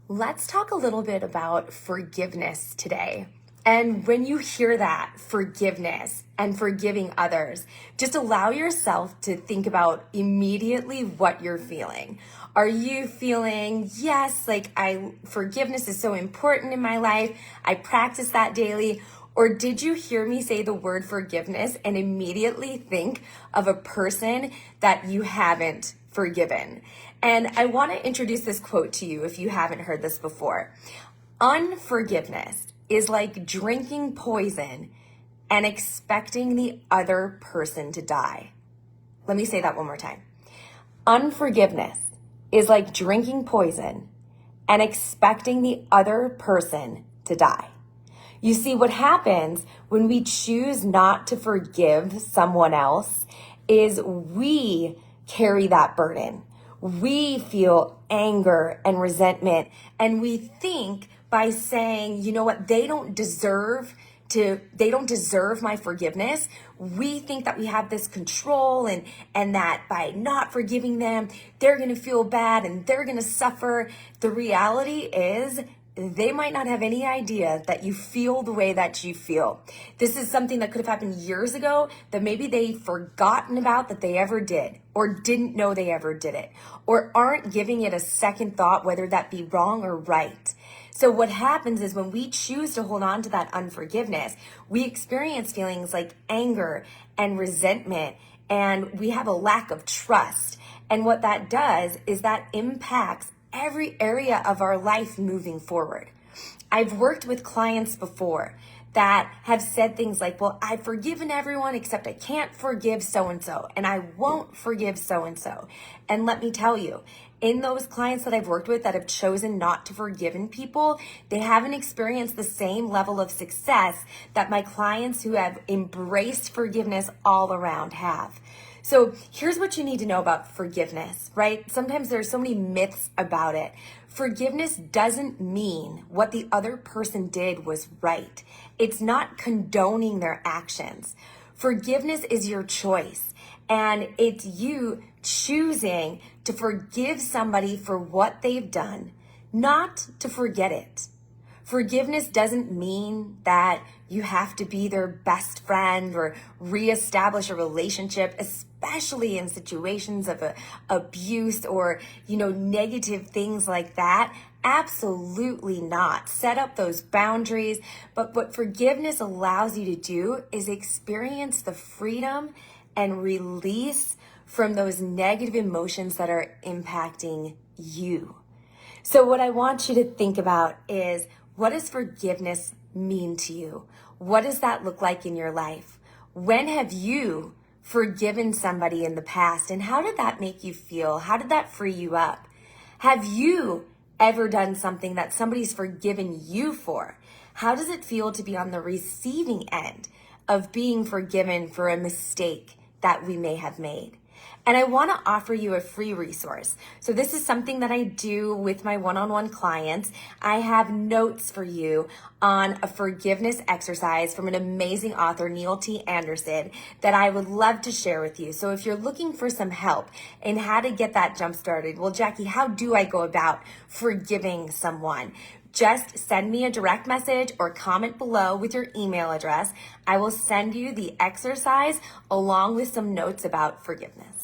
Let's talk a little bit about forgiveness today. And when you hear that, forgiveness and forgiving others, just allow yourself to think about immediately what you're feeling. Are you feeling, yes, forgiveness is so important in my life, I practice that daily? Or did you hear me say the word forgiveness and immediately think of a person that you haven't forgiven? And I want to introduce this quote to you if you haven't heard this before. Unforgiveness is like drinking poison and expecting the other person to die. Let me say that one more time. Unforgiveness is like drinking poison and expecting the other person to die. You see, what happens when we choose not to forgive someone else is we carry that burden. We feel anger and resentment, and we think by saying, you know what, they don't deserve my forgiveness. We think that we have this control and that by not forgiving them, they're going to feel bad and they're going to suffer. The reality is they might not have any idea that you feel the way that you feel. This is something that could have happened years ago that maybe they've forgotten about that they ever did, or didn't know they ever did it, or aren't giving it a second thought, whether that be wrong or right. So what happens is when we choose to hold on to that unforgiveness, we experience feelings like anger and resentment, and we have a lack of trust. And what that does is that impacts every area of our life moving forward. I've worked with clients before that have said things like, well, I've forgiven everyone except I can't forgive so-and-so, and I won't forgive so-and-so. And let me tell you, in those clients that I've worked with that have chosen not to forgive people, they haven't experienced the same level of success that my clients who have embraced forgiveness all around have. So here's what you need to know about forgiveness, right? Sometimes there's so many myths about it. Forgiveness doesn't mean what the other person did was right. It's not condoning their actions. Forgiveness is your choice, and it's you choosing to forgive somebody for what they've done, not to forget it. Forgiveness doesn't mean that you have to be their best friend or reestablish a relationship, especially in situations of abuse or, negative things like that. Absolutely not. Set up those boundaries. But what forgiveness allows you to do is experience the freedom and release from those negative emotions that are impacting you. So what I want you to think about is, what does forgiveness mean to you? What does that look like in your life? When have you forgiven somebody in the past, and how did that make you feel? How did that free you up? Have you ever done something that somebody's forgiven you for? How does it feel to be on the receiving end of being forgiven for a mistake that we may have made? And I want to offer you a free resource. So this is something that I do with my one-on-one clients. I have notes for you on a forgiveness exercise from an amazing author, Neil T. Anderson, that I would love to share with you. So if you're looking for some help in how to get that jump started, well, Jackie, how do I go about forgiving someone? Just send me a direct message or comment below with your email address. I will send you the exercise along with some notes about forgiveness.